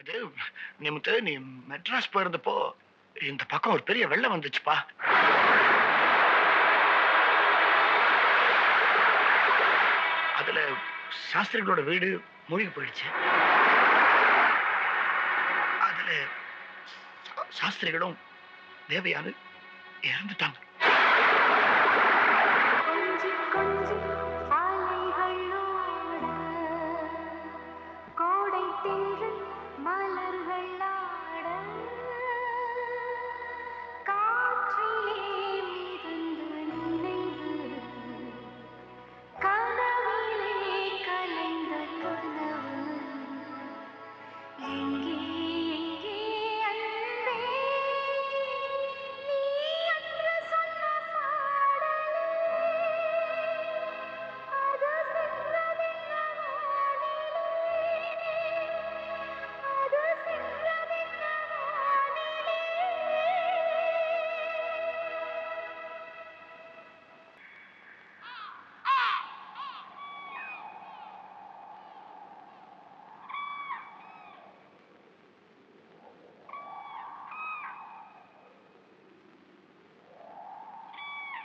அது நிமித்து நீ மெட்ராஸ் போயிருந்தப்போ இந்த பக்கம் ஒரு பெரிய வெள்ளம் வந்துச்சுப்பா. அதுல சாஸ்திரிகளோட வீடு மூழ்கி போயிடுச்சு. அதுல சாஸ்திரிகளும் தேவயானு இறந்துட்டாங்க.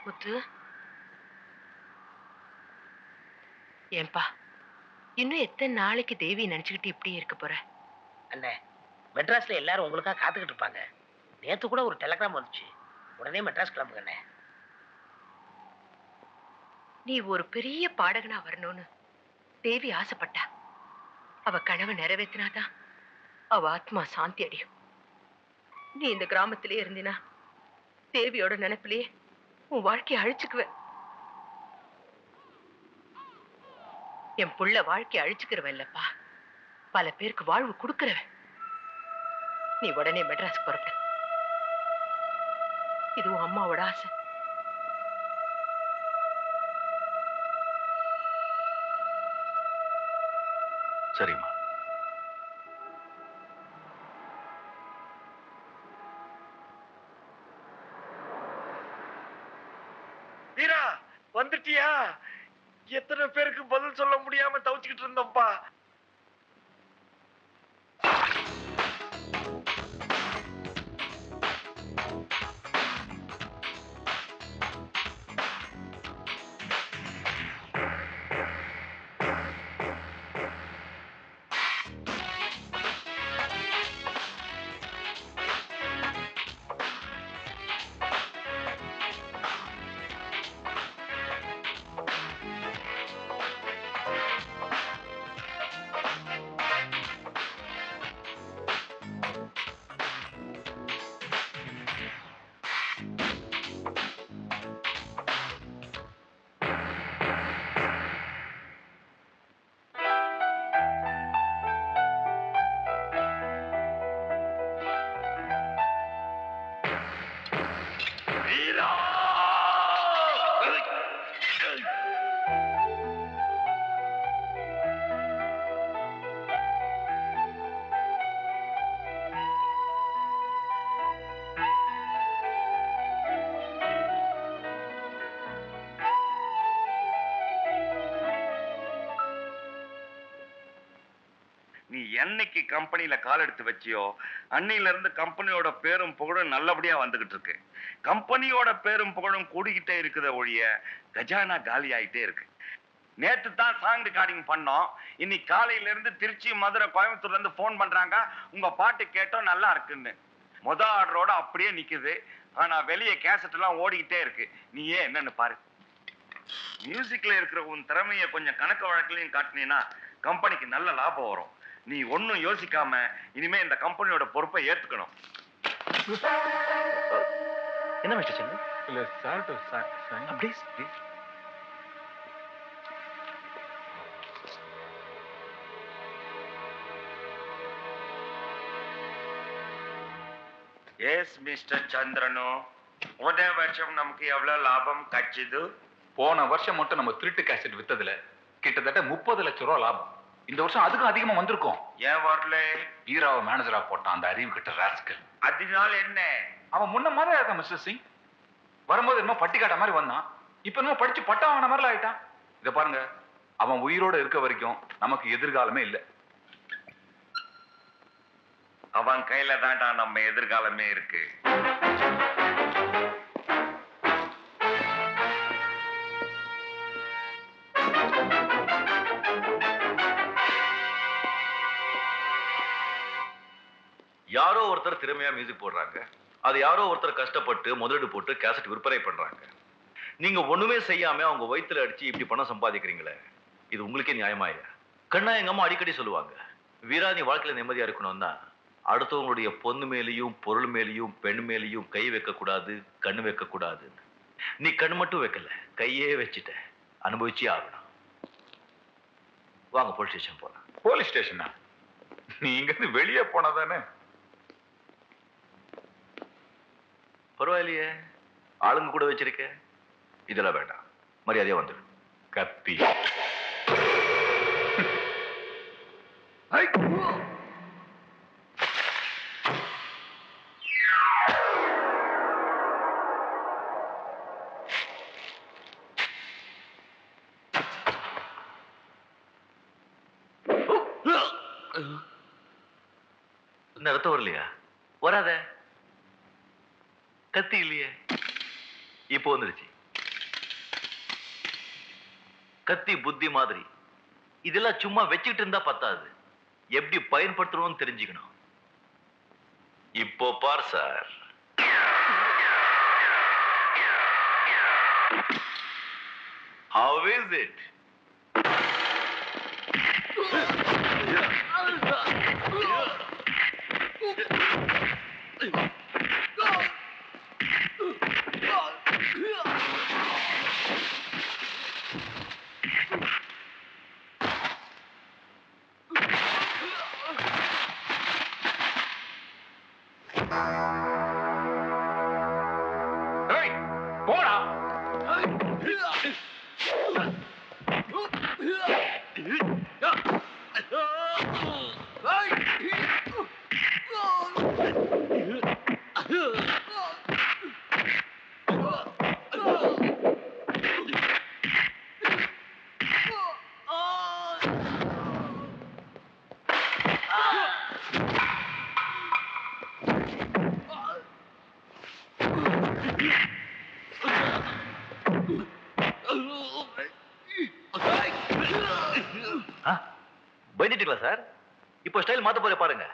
முத்து, ஏன்பா இன்னும் எத்தனை நாளைக்கு தேவி நினைச்சுக்கிட்டு இப்படியே இருக்க போற? அண்ணே, மெட்ராஸ்ல எல்லாரும் உங்களுக்காக காத்துக்கிட்டு இருப்பாங்க. நேத்து கூட ஒரு டெலிகிராம் வந்துச்சு. உடனே மெட்ராஸ் கிளம்புங்க அண்ணே. நீ ஒரு பெரிய பாடகனா வரணும்னு தேவி ஆசைப்பட்டா. அவ கனவை நிறைவேற்றினாதான் அவ ஆத்மா சாந்தி அடையும். நீ இந்த கிராமத்திலே இருந்தினா தேவியோட நினைப்பிலேயே உன் வாழ்க்கையை அழிச்சுக்குவ. என் புள்ள வாழ்க்கையை அழிச்சுக்கிறவன் இல்லப்பா, பல பேருக்கு வாழ்வு கொடுக்கிறவன். நீ உடனே மெட்ராஸ் புறப்படு. இது உன் அம்மாவோட ஆசை. சரிம்மா. வீரா, வந்துட்டியா? எத்தனை பேருக்கு பதில் சொல்ல முடியாம தவிச்சுக்கிட்டு இருந்தோம்ப்பா. நீ என்னைக்கு கம்பெனியில கால் எடுத்து வச்சியோ அன்னையில இருந்து கம்பெனியோட பேரும் புகழும் நல்லபடியா வந்துகிட்டு இருக்கு. கம்பெனியோட பேரும் புகழும் கூடிக்கிட்டே இருக்குத ஒழிய கஜானா காலி ஆயிட்டே இருக்கு. நேத்து தான் சாங் ரெக்கார்டிங் பண்ணோம். இன்னைக்கு காலையில இருந்து திருச்சி, மதுரை, கோயம்புத்தூர்ல இருந்து போன் பண்றாங்க, உங்க பாட்டு கேட்டோம் நல்லா இருக்குன்னு. ஆர்டரோட அப்படியே நிக்குது. ஆனா வெளியே கேசட் எல்லாம் ஓடிக்கிட்டே இருக்கு. நீ ஏன் என்னன்னு பாரு. மியூசிக்ல இருக்கிற உன் திறமைய கொஞ்சம் கணக்கு வழக்கிலையும் காட்டினீன்னா கம்பெனிக்கு நல்ல லாபம் வரும். நீ ஒன்னும் யோசிக்காம இனிமே இந்த கம்பெனியோட பொறுப்பை ஏத்துக்கணும். என்ன மிஸ்டர் சந்து? இல்ல sir, please please. Yes mister Chandran, ஒரே வருஷம் நமக்கு எவ்வளவு லாபம் கிடைச்சது? போன வருஷம் மட்டும் நம்ம திருட்டு கேசட் வித்ததுல கிட்டத்தட்ட 30 லட்சம் ரூபாய் லாபம். இந்த வருஷம் அதுக்கும் அதிகமா வந்திருக்கும். ஏன் வரல? வீராவை மேனேஜரா போட்டான் அந்த அறிவு கிட்ட ராஸ்கல். அதனால என்ன? அவன் முன்ன மாதிரி இருக்கான் மிஸ்டர் சிங். வரும்போது என்னமோ பட்டிக்காட்ட மாதிரி வந்தான். இப்ப என்னமோ படிச்சு பட்டா வாங்கின மாதிரி ஆயிட்டான். இத பாருங்க, அவன் உயிரோட இருக்க வரைக்கும் நமக்கு எதிர்காலமே இல்லை. அவன் கையில தான்டா நம்ம எதிர்காலமே இருக்கு. யாரோ ஒருத்தர் திறமையா மியூசிக் போடுறாங்க, அது யாரோ ஒருத்தர் கஷ்டப்பட்டு முதலீடு போட்டு கேசட் விற்பனை பண்றாங்க. நீங்க ஒண்ணுமே செய்யாம அவங்க வயித்துல அடிச்சு இப்படி பணம் சம்பாதிக்கிறீங்களே, இது உங்களுக்கே நியாயமாயா? கண்ணா எங்க அம்மா அடிக்கடி சொல்லுவாங்க, வீரா நீ வாழ்க்கையில நிம்மதியா இருக்கணும்னா அடுத்தவங்களுடைய பொண்ணு மேலேயும் பொருள் மேலேயும் பெண் மேலேயும் கை வைக்க கூடாது, கண்ணு வைக்க கூடாதுன்னு. நீ கண் மட்டும் வைக்கல, கையே வச்சுட்ட. அனுபவிச்சே ஆகணும். வாங்க போலீஸ் ஸ்டேஷன் போலாம். போலீஸ் ஸ்டேஷனா? நீங்க இருந்து வெளியே போனாதானே? பரவாயில்லையே, ஆளுங்க கூட வச்சிருக்க. இதெல்லாம் வேண்டாம், மரியாதையா வந்துடு. கத்தி. என்ன ரத்தம் வரலையா? வராத. கத்தி இல்லையே, இப்போ வந்துருச்சு. கத்தி புத்தி மாதிரி. இதெல்லாம் சும்மா வச்சுக்கிட்டு இருந்தா பத்தாது, எப்படி பயன்படுத்தணும்னு தெரிஞ்சுக்கணும். இப்போ பார் சார். How is it? போடா. பயந்துட்டீங்களா சார்? இப்போ ஸ்டைல் மாத்த போற பாருங்க.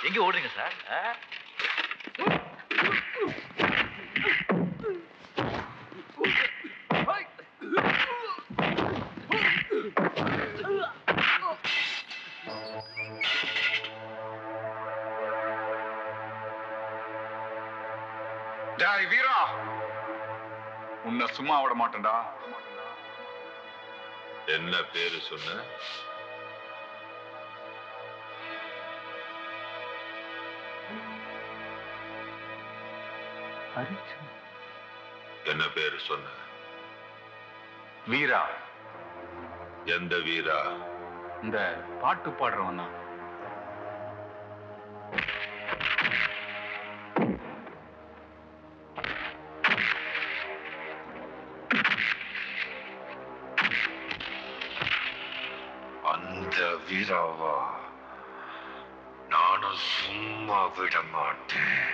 எங்க ஓடுறீங்க சார்? டேய் வீரா, உன்னை சும்மா விட மாட்டேன்டா. என்ன பேரு சொன்ன? என்ன பேரு சொன்ன? வீரா. எந்த வீரா? இந்த பாட்டு பாடுறவன் தான். அந்த வீராவா? நானும் சும்மா விட மாட்டேன்.